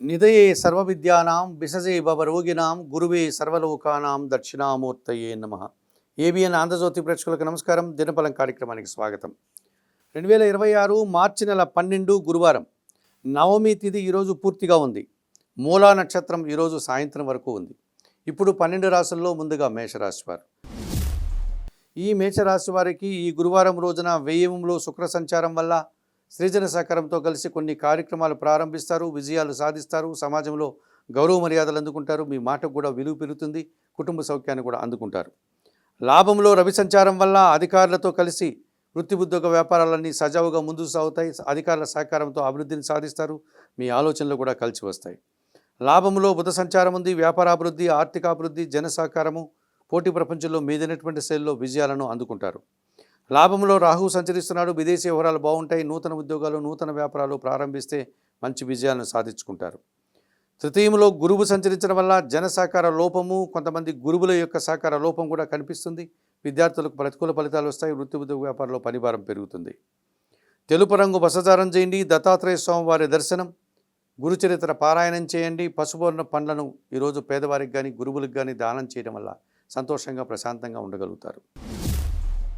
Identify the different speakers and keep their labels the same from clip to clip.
Speaker 1: నిదయే సర్వవిద్యానాం విసజే భవరోగిణాం గురువే సర్వలోకానాం దక్షిణామూర్తయే నమః. ఏబిఎన్ ఆంధ్రజ్యోతి ప్రేక్షకులకు నమస్కారం. దినఫలం కార్యక్రమానికి స్వాగతం. 2026 మార్చి నెల 12 గురువారం, నవమి తిథి ఈరోజు పూర్తిగా ఉంది. మూలా నక్షత్రం ఈరోజు సాయంత్రం వరకు ఉంది. ఇప్పుడు 12 రాశుల్లో ముందుగా మేషరాశి వారు. ఈ మేషరాశి వారికి ఈ గురువారం రోజున వ్యయంలో శుక్ర సంచారం వల్ల సృజన సహకారంతో కలిసి కొన్ని కార్యక్రమాలు ప్రారంభిస్తారు, విజయాలు సాధిస్తారు, సమాజంలో గౌరవ మర్యాదలు అందుకుంటారు, మీ మాటకు కూడా విలువ పెరుగుతుంది, కుటుంబ సౌఖ్యాన్ని కూడా అందుకుంటారు. లాభంలో రవి సంచారం వల్ల అధికారులతో కలిసి వృత్తి ఉద్యోగ వ్యాపారాలన్నీ సజావుగా ముందుకు సాగుతాయి, అధికారుల సహకారంతో అభివృద్ధిని సాధిస్తారు, మీ ఆలోచనలు కూడా కలిసి వస్తాయి. లాభంలో బుధ సంచారం ఉంది, వ్యాపారాభివృద్ధి, ఆర్థికాభివృద్ధి, జన సహకారము, పోటీ ప్రపంచంలో మీదైనటువంటి శైలిలో విజయాలను అందుకుంటారు. లాభంలో రాహు సంచరిస్తున్నాడు, విదేశీ వ్యవహారాలు బాగుంటాయి, నూతన ఉద్యోగాలు, నూతన వ్యాపారాలు ప్రారంభిస్తే మంచి విజయాలను సాధించుకుంటారు. తృతీయంలో గురువు సంచరించడం వల్ల జన సహకార లోపము, కొంతమంది గురువుల యొక్క సహకార లోపం కూడా కనిపిస్తుంది. విద్యార్థులకు ప్రతికూల ఫలితాలు వస్తాయి, వృత్తి ఉద్యోగ వ్యాపారంలో పనిభారం పెరుగుతుంది. తెలుపు రంగు వసచారం చేయండి, దత్తాత్రేయ స్వామి వారి దర్శనం, గురుచరిత్ర పారాయణం చేయండి, పసుపువర్ణ పండ్లను ఈరోజు పేదవారికి కానీ గురువులకు కానీ దానం చేయడం వల్ల సంతోషంగా ప్రశాంతంగా ఉండగలుగుతారు.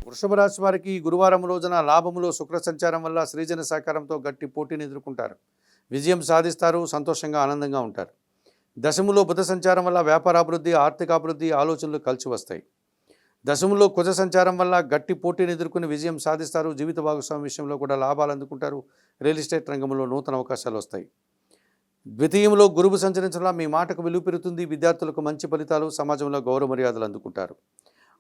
Speaker 1: వృషభ రాశి వారికి గురువారం రోజున లాభములో శుక్ర సంచారం వల్ల సృజన సహకారంతో గట్టి పోటీని ఎదుర్కొంటారు, విజయం సాధిస్తారు, సంతోషంగా ఆనందంగా ఉంటారు. దశములో బుధ సంచారం వల్ల వ్యాపారాభివృద్ధి, ఆర్థికాభివృద్ధి, ఆలోచనలు కలిసి వస్తాయి. దశములో కుజ సంచారం వల్ల గట్టి పోటీని ఎదుర్కొని విజయం సాధిస్తారు, జీవిత భాగస్వామి విషయంలో కూడా లాభాలు అందుకుంటారు, రియల్ ఎస్టేట్ రంగంలో నూతన అవకాశాలు వస్తాయి. ద్వితీయంలో గురువు సంచరించడం వల్ల మీ మాటకు విలువ పెరుగుతుంది, విద్యార్థులకు మంచి ఫలితాలు, సమాజంలో గౌరవ మర్యాదలు అందుకుంటారు.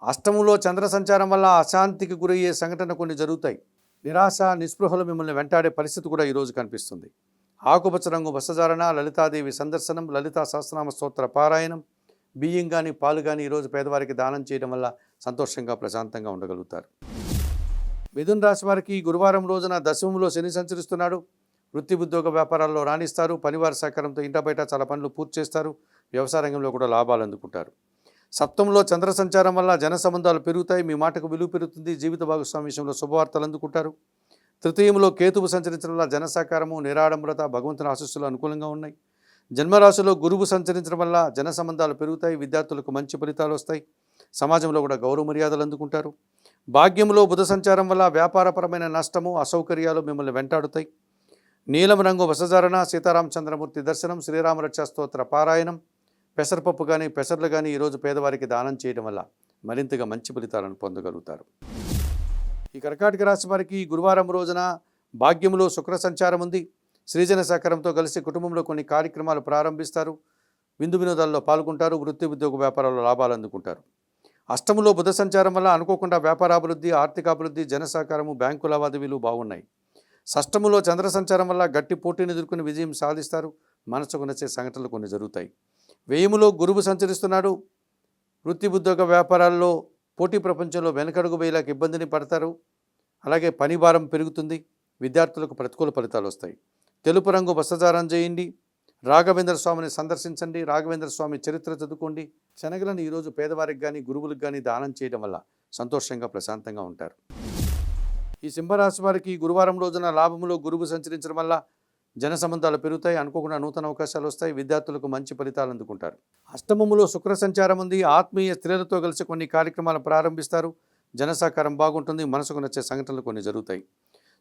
Speaker 1: అష్టమంలో చంద్ర సంచారం వల్ల అశాంతికి గురయ్యే సంఘటన కొన్ని జరుగుతాయి, నిరాశ నిస్పృహలు మిమ్మల్ని వెంటాడే పరిస్థితి కూడా ఈరోజు కనిపిస్తుంది. ఆకుపచ్చ రంగు వస్త్రధారణ, లలితాదేవి సందర్శనం, లలితా సహస్రనామ స్తోత్ర పారాయణం, బియ్యం కానీ పాలు కానీ ఈరోజు పేదవారికి దానం చేయడం వల్ల సంతోషంగా ప్రశాంతంగా ఉండగలుగుతారు. మిథున రాశి వారికి గురువారం రోజున దశమంలో శని సంచరిస్తున్నాడు, వృత్తి ఉద్యోగ వ్యాపారాల్లో రాణిస్తారు, పనివారి సహకారంతో ఇంట బయట చాలా పనులు పూర్తి చేస్తారు, వ్యవసాయ రంగంలో కూడా లాభాలు అందుకుంటారు. సప్తంలో చంద్ర సంచారం వల్ల జన సంబంధాలు పెరుగుతాయి, మీ మాటకు విలువ పెరుగుతుంది, జీవిత భాగస్వామి విషయంలో శుభవార్తలు అందుకుంటారు. తృతీయంలో కేతువు సంచరించడం వల్ల జన సహకారము, నిరాడంబరత, భగవంతుని ఆశీస్సులు అనుకూలంగా ఉన్నాయి. జన్మరాశిలో గురువు సంచరించడం వల్ల జన సంబంధాలు పెరుగుతాయి, విద్యార్థులకు మంచి ఫలితాలు వస్తాయి, సమాజంలో కూడా గౌరవ మర్యాదలు అందుకుంటారు. భాగ్యంలో బుధ సంచారం వల్ల వ్యాపారపరమైన నష్టము, అసౌకర్యాలు మిమ్మల్ని వెంటాడుతాయి. నీలం రంగు వసధారణ, సీతారామచంద్రమూర్తి దర్శనం, శ్రీరామరక్ష స్తోత్ర పారాయణం, పెసరపప్పు కానీ పెసర్లు కానీ ఈరోజు పేదవారికి దానం చేయడం వల్ల మరింతగా మంచి ఫలితాలను పొందగలుగుతారు. ఈ కర్కాటక రాశి వారికి గురువారం రోజున భాగ్యంలో శుక్ర సంచారం ఉంది, సృజన సహకారంతో కలిసి కుటుంబంలో కొన్ని కార్యక్రమాలు ప్రారంభిస్తారు, విందు వినోదాల్లో పాల్గొంటారు, వృత్తి ఉద్యోగ వ్యాపారాల్లో లాభాలు అందుకుంటారు. అష్టములో బుధ సంచారం వల్ల అనుకోకుండా వ్యాపారాభివృద్ధి, ఆర్థికాభివృద్ధి, జన సహకారము, బ్యాంకు లావాదేవీలు బాగున్నాయి. షష్టములో చంద్ర సంచారం వల్ల గట్టి పోటీని ఎదుర్కొని విజయం సాధిస్తారు, మనసుకు నచ్చే సంఘటనలు కొన్ని జరుగుతాయి. వ్యయములో గురువు సంచరిస్తున్నాడు, వృత్తి ఉద్యోగ వ్యాపారాల్లో పోటీ ప్రపంచంలో వెనకడుగు వేయలేక ఇబ్బందిని పడతారు, అలాగే పని భారం పెరుగుతుంది, విద్యార్థులకు ప్రతికూల ఫలితాలు వస్తాయి. తెలుపు రంగు వస్త్రధారణ చేయండి, రాఘవేంద్ర స్వామిని సందర్శించండి, రాఘవేంద్ర స్వామి చరిత్ర చదువుకోండి. శనగలను ఈరోజు పేదవారికి కానీ గురువులకు కానీ దానం చేయడం వల్ల సంతోషంగా ప్రశాంతంగా ఉంటారు. ఈ సింహరాశి వారికి గురువారం రోజున లాభంలో గురువు సంచరించడం వల్ల జన సంబంధాలు పెరుగుతాయి, అనుకోకుండా నూతన అవకాశాలు వస్తాయి, విద్యార్థులకు మంచి ఫలితాలు అందుకుంటారు. అష్టమములో శుక్ర సంచారం ఉంది, ఆత్మీయ స్త్రీలతో కలిసి కొన్ని కార్యక్రమాలు ప్రారంభిస్తారు, జన సహకారం బాగుంటుంది, మనసుకు నచ్చే సంఘటనలు కొన్ని జరుగుతాయి.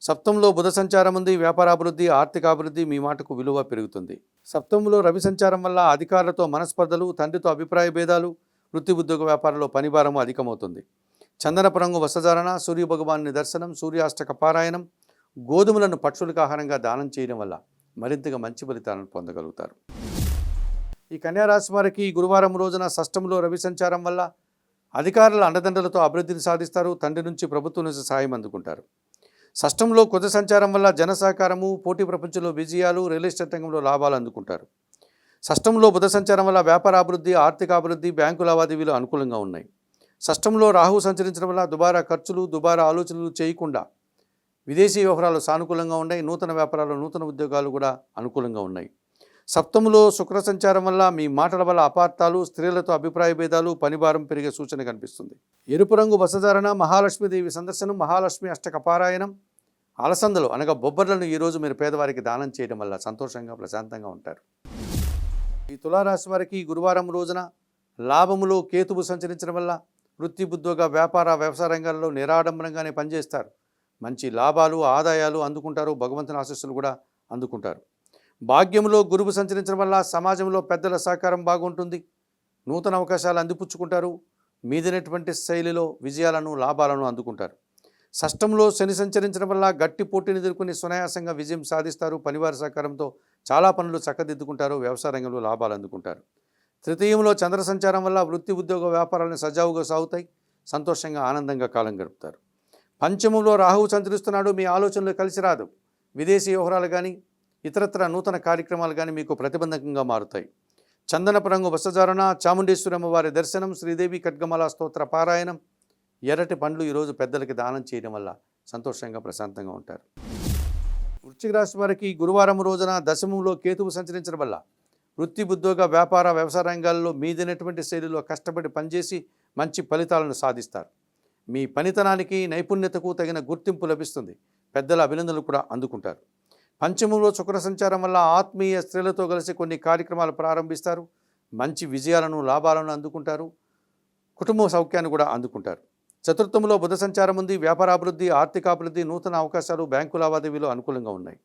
Speaker 1: సప్తంలో బుధ సంచారం ఉంది, వ్యాపారాభివృద్ధి, ఆర్థికాభివృద్ధి, మీ మాటకు విలువ పెరుగుతుంది. సప్తంలో రవి సంచారం వల్ల అధికారులతో మనస్పర్ధలు, తండ్రితో అభిప్రాయ భేదాలు, వృత్తి ఉద్యోగ వ్యాపారంలో పనిభారము అధికమవుతుంది. చందనపు రంగు వస్త్రధారణ, సూర్య భగవాన్ని దర్శనం, సూర్యాష్టక పారాయణం, గోధుమలను పక్షులకు ఆహారంగా దానం చేయడం వల్ల మరింతగా మంచి ఫలితాలను పొందగలుగుతారు. ఈ కన్యారాశి వారికి గురువారం రోజున షష్టంలో రవి సంచారం వల్ల అధికారుల అండదండలతో అభివృద్ధిని సాధిస్తారు, తండ్రి నుంచి ప్రభుత్వం నుంచి సహాయం అందుకుంటారు. షష్టంలో కుజ సంచారం వల్ల జన సహకారము, పోటీ ప్రపంచంలో విజయాలు, రియల్ ఎస్టేట్ రంగంలో లాభాలు అందుకుంటారు. షష్టంలో బుధ సంచారం వల్ల వ్యాపారాభివృద్ధి, ఆర్థికాభివృద్ధి, బ్యాంకు లావాదేవీలు అనుకూలంగా ఉన్నాయి. షష్టంలో రాహు సంచరించడం వల్ల దుబారా ఖర్చులు, దుబారా ఆలోచనలు చేయకుండా విదేశీ వ్యవహారాలు సానుకూలంగా ఉన్నాయి, నూతన వ్యాపారాలు, నూతన ఉద్యోగాలు కూడా అనుకూలంగా ఉన్నాయి. సప్తములో శుక్ర సంచారం వల్ల మీ మాటల వల్ల అపార్థాలు, స్త్రీలతో అభిప్రాయ భేదాలు, పనిభారం పెరిగే సూచన కనిపిస్తుంది. ఎరుపు రంగు వస్త్రధారణ, మహాలక్ష్మీదేవి సందర్శనం, మహాలక్ష్మి అష్టక పారాయణం, అలసందలు అనగా బొబ్బర్లను ఈరోజు మీరు పేదవారికి దానం చేయడం వల్ల సంతోషంగా ప్రశాంతంగా ఉంటారు. ఈ తులారాశి వారికి గురువారం రోజున లాభములో కేతువు సంచరించడం వల్ల వృత్తి ఉద్యోగ వ్యాపార వ్యవసాయ రంగాల్లో నిరాడంబరంగానే పనిచేస్తారు. మంచి లాభాలు ఆదాయాలు అందుకుంటారు. భగవంతుని ఆశీస్సులు కూడా అందుకుంటారు. భాగ్యంలో గురువు సంచరించడం వల్ల సమాజంలో పెద్దల సహకారం బాగుంటుంది. నూతన అవకాశాలు అందిపుచ్చుకుంటారు. మీదైనటువంటి శైలిలో విజయాలను లాభాలను అందుకుంటారు. షష్టంలో శని సంచరించడం వల్ల గట్టి పోటీని ఎదుర్కొని సునాయాసంగా విజయం సాధిస్తారు. పనివారి సహకారంతో చాలా పనులు చక్కదిద్దుకుంటారు. వ్యవసాయ రంగంలో లాభాలు అందుకుంటారు. తృతీయంలో చంద్ర సంచారం వల్ల వృత్తి ఉద్యోగ వ్యాపారాలను సజావుగా సాగుతాయి. సంతోషంగా ఆనందంగా కాలం గడుపుతారు. పంచమంలో రాహువు సంచరిస్తున్నాడు. మీ ఆలోచనలు కలిసి రాదు. విదేశీ వ్యవహారాలు కానీ ఇతరత్ర నూతన కార్యక్రమాలు కానీ మీకు ప్రతిబంధకంగా మారుతాయి. చందనపు రంగు వస్త్రధారణ, చాముండేశ్వరమ్మ వారి దర్శనం, శ్రీదేవి ఖడ్గమాల స్తోత్ర పారాయణం, ఎర్రటి పండ్లు ఈరోజు పెద్దలకి దానం చేయడం వల్ల సంతోషంగా ప్రశాంతంగా ఉంటారు. వృశ్చిక రాశి వారికి గురువారం రోజున దశమంలో కేతువు సంచరించడం వల్ల వృత్తి ఉద్యోగ వ్యాపార వ్యవసాయ రంగాల్లో మీదైనటువంటి శైలిలో కష్టపడి పనిచేసి మంచి ఫలితాలను సాధిస్తారు. మీ పనితనానికి నైపుణ్యతకు తగిన గుర్తింపు లభిస్తుంది. పెద్దల అభినందనలు కూడా అందుకుంటారు. పంచమంలో శుక్ర సంచారం వల్ల ఆత్మీయ స్త్రీలతో కలిసి కొన్ని కార్యక్రమాలు ప్రారంభిస్తారు. మంచి విజయాలను లాభాలను అందుకుంటారు. కుటుంబ సౌఖ్యాన్ని కూడా అందుకుంటారు. చతుర్థంలో బుధ సంచారం ఉంది. వ్యాపారాభివృద్ధి, ఆర్థికాభివృద్ధి, నూతన అవకాశాలు, బ్యాంకు లావాదేవీలు అనుకూలంగా ఉన్నాయి.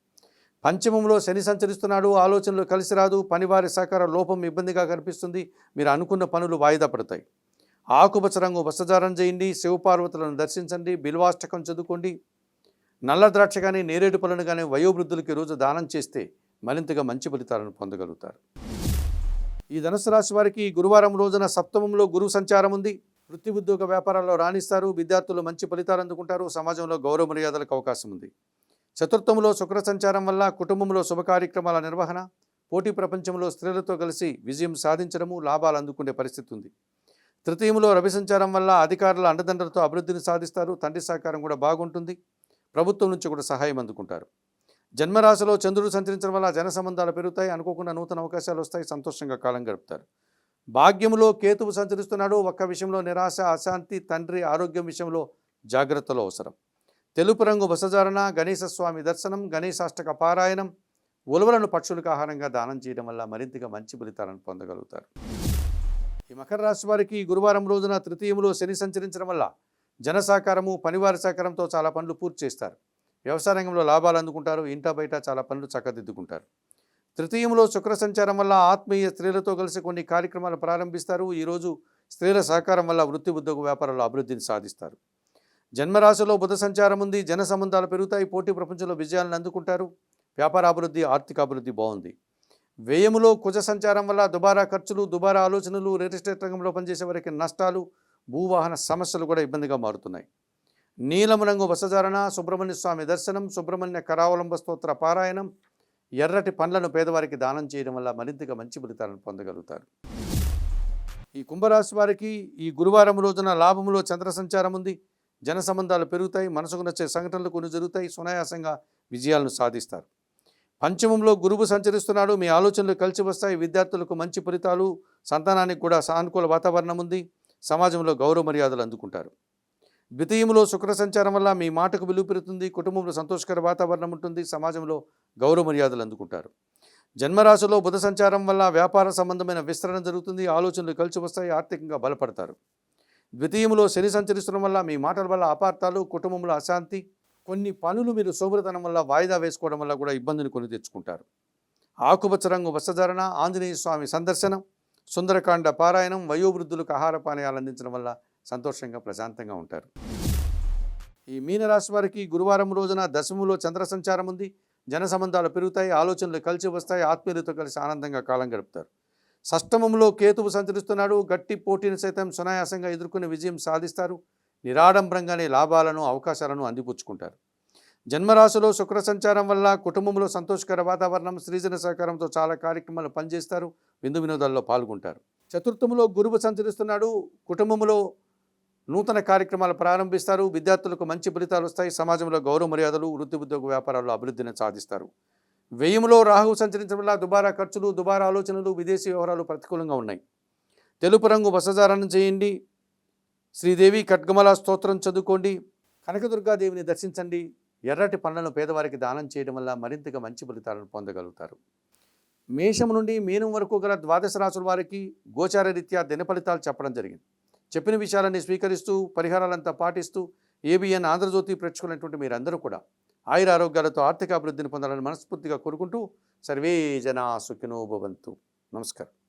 Speaker 1: పంచమంలో శని సంచరిస్తున్నాడు. ఆలోచనలు కలిసి రాదు. పనివారి సహకార లోపం ఇబ్బందిగా కనిపిస్తుంది. మీరు అనుకున్న పనులు వాయిదా పడతాయి. ఆకుపచ్చ రంగు వస్త్రధారణ చేయండి. శివపార్వతులను దర్శించండి. బిల్వాష్టకం చదువుకోండి. నల్ల ద్రాక్ష కానీ నేరేడు పళ్ళను కానీ వయోవృద్ధులకి రోజు దానం చేస్తే మరింతగా మంచి ఫలితాలను పొందగలుగుతారు. ఈ ధనుసు రాశి వారికి గురువారం రోజున సప్తమంలో గురువు సంచారం ఉంది. వృత్తి ఉద్యోగ వ్యాపారాల్లో రాణిస్తారు. విద్యార్థులు మంచి ఫలితాలు అందుకుంటారు. సమాజంలో గౌరవ మర్యాదలకు అవకాశం ఉంది. చతుర్థంలో శుక్ర సంచారం వల్ల కుటుంబంలో శుభ కార్యక్రమాల నిర్వహణ, పోటీ ప్రపంచంలో స్త్రీలతో కలిసి విజయం సాధించడము, లాభాలు అందుకునే పరిస్థితి ఉంది. తృతీయంలో రవి సంచారం వల్ల అధికారుల అండదండలతో అభివృద్ధిని సాధిస్తారు. తండ్రి సహకారం కూడా బాగుంటుంది. ప్రభుత్వం నుంచి కూడా సహాయం అందుకుంటారు. జన్మరాశిలో చంద్రుడు సంచరించడం వల్ల జన సంబంధాలు పెరుగుతాయి. అనుకోకుండా నూతన అవకాశాలు వస్తాయి. సంతోషంగా కాలం గడుపుతారు. భాగ్యంలో కేతువు సంచరిస్తున్నాడు. ఒక్క విషయంలో నిరాశ, అశాంతి, తండ్రి ఆరోగ్యం విషయంలో జాగ్రత్తలు అవసరం. తెలుపు రంగు వస్త్రధారణ, గణేశ స్వామి దర్శనం, గణేశాష్టక పారాయణం, ఉలవలను పక్షులకు ఆహారంగా దానం చేయడం వల్ల మరింతగా మంచి ఫలితాలను పొందగలుగుతారు. ఈ మకర రాశి వారికి గురువారం రోజున తృతీయంలో శని సంచరించడం వల్ల జన సహకారము, పనివారి సహకారంతో చాలా పనులు పూర్తి చేస్తారు. వ్యవసాయ రంగంలో లాభాలు అందుకుంటారు. ఇంట బయట చాలా పనులు చక్కదిద్దుకుంటారు. తృతీయంలో శుక్ర సంచారం వల్ల ఆత్మీయ స్త్రీలతో కలిసి కొన్ని కార్యక్రమాలు ప్రారంభిస్తారు. ఈరోజు స్త్రీల సహకారం వల్ల వృత్తి ఉద్యోగ వ్యాపారాల్లో అభివృద్ధిని సాధిస్తారు. జన్మరాశిలో బుధ సంచారం ఉంది. జన సంబంధాలు పెరుగుతాయి. పోటీ ప్రపంచంలో విజయాలను అందుకుంటారు. వ్యాపార అభివృద్ధి, ఆర్థిక అభివృద్ధి బాగుంది. వ్యయములో కుజ సంచారం వల్ల దుబారా ఖర్చులు, దుబారా ఆలోచనలు, రియల్ ఎస్టేట్ రంగంలో పనిచేసే వారికి నష్టాలు, భూవాహన సమస్యలు కూడా ఇబ్బందిగా మారుతున్నాయి. నీలం రంగు వస్త్రధారణ, సుబ్రహ్మణ్య స్వామి దర్శనం, సుబ్రహ్మణ్య కరావలంబ స్తోత్ర పారాయణం, ఎర్రటి పండ్లను పేదవారికి దానం చేయడం వల్ల మరింతగా మంచి ఫలితాలను పొందగలుగుతారు. ఈ కుంభరాశి వారికి ఈ గురువారం రోజున లాభములో చంద్ర సంచారం ఉంది. జన సంబంధాలు పెరుగుతాయి. మనసుకు నచ్చే సంఘటనలు కొన్ని జరుగుతాయి. సునాయాసంగా విజయాలను సాధిస్తారు. పంచమంలో గురువు సంచరిస్తున్నాడు. మీ ఆలోచనలు కలిసి వస్తాయి. విద్యార్థులకు మంచి ఫలితాలు, సంతానానికి కూడా సానుకూల వాతావరణం ఉంది. సమాజంలో గౌరవ మర్యాదలు అందుకుంటారు. ద్వితీయంలో శుక్ర సంచారం వల్ల మీ మాటకు విలువ పెరుగుతుంది. కుటుంబంలో సంతోషకర వాతావరణం ఉంటుంది. సమాజంలో గౌరవ మర్యాదలు అందుకుంటారు. జన్మరాశిలో బుధ సంచారం వల్ల వ్యాపార సంబంధమైన విస్తరణ జరుగుతుంది. ఆలోచనలు కలిసి వస్తాయి. ఆర్థికంగా బలపడతారు. ద్వితీయంలో శని సంచరిస్తడం వల్ల మీ మాటల వల్ల అపార్థాలు, కుటుంబంలో అశాంతి, కొన్ని పనులు మీరు సోమరితనం వల్ల వాయిదా వేసుకోవడం వల్ల కూడా ఇబ్బందిని కొని తెచ్చుకుంటారు. ఆకుపచ్చ రంగు వస్త్రధారణ, ఆంజనేయ స్వామి సందర్శనం, సుందరకాండ పారాయణం, వయోవృద్ధులకు ఆహార పానీయాలు అందించడం వల్ల సంతోషంగా ప్రశాంతంగా ఉంటారు. ఈ మీనరాశి వారికి గురువారం రోజున దశములో చంద్ర సంచారం ఉంది. జన సంబంధాలు పెరుగుతాయి. ఆలోచనలు కలిసి వస్తాయి. ఆత్మీయులతో కలిసి ఆనందంగా కాలం గడుపుతారు. షష్టమంలో కేతువు సంచరిస్తున్నాడు. గట్టి పోటీని సైతం సునాయాసంగా ఎదుర్కొనే విజయం సాధిస్తారు. నిరాడంబరంగానే లాభాలను, అవకాశాలను అందిపుచ్చుకుంటారు. జన్మరాశిలో శుక్ర సంచారం వల్ల కుటుంబంలో సంతోషకర వాతావరణం, స్త్రీజన సహకారంతో చాలా కార్యక్రమాలు పనిచేస్తారు. విందు వినోదాల్లో పాల్గొంటారు. చతుర్థంలో గురువు సంచరిస్తున్నాడు. కుటుంబంలో నూతన కార్యక్రమాలు ప్రారంభిస్తారు. విద్యార్థులకు మంచి ఫలితాలు వస్తాయి. సమాజంలో గౌరవ మర్యాదలు, వృత్తి ఉద్యోగ వ్యాపారాల్లో అభివృద్ధిని సాధిస్తారు. వ్యయంలో రాహువు సంచరించడం వల్ల దుబారా ఖర్చులు, దుబారా ఆలోచనలు, విదేశీ వ్యవహారాలు ప్రతికూలంగా ఉన్నాయి. తెలుపు రంగు వస్త్రధారణ చేయండి. శ్రీదేవి ఖడ్గమాల స్తోత్రం చదువుకోండి. కనకదుర్గాదేవిని దర్శించండి. ఎర్రటి పండ్లను పేదవారికి దానం చేయడం వల్ల మరింతగా మంచి ఫలితాలను పొందగలుగుతారు. మేషం నుండి మీనం వరకు గల ద్వాదశ రాశుల వారికి గోచార రీత్యా దిన ఫలితాలు చెప్పడం జరిగింది. చెప్పిన విషయాలన్నీ స్వీకరిస్తూ పరిహారాలంతా పాటిస్తూ ఏబిఎన్ ఆంధ్రజ్యోతి ప్రేక్షకులైనటువంటి మీరందరూ కూడా ఆయుర ఆరోగ్యాలతో ఆర్థిక అభివృద్ధిని పొందాలని మనస్ఫూర్తిగా కోరుకుంటూ సర్వే జనా సుఖినో భవంతు. నమస్కారం.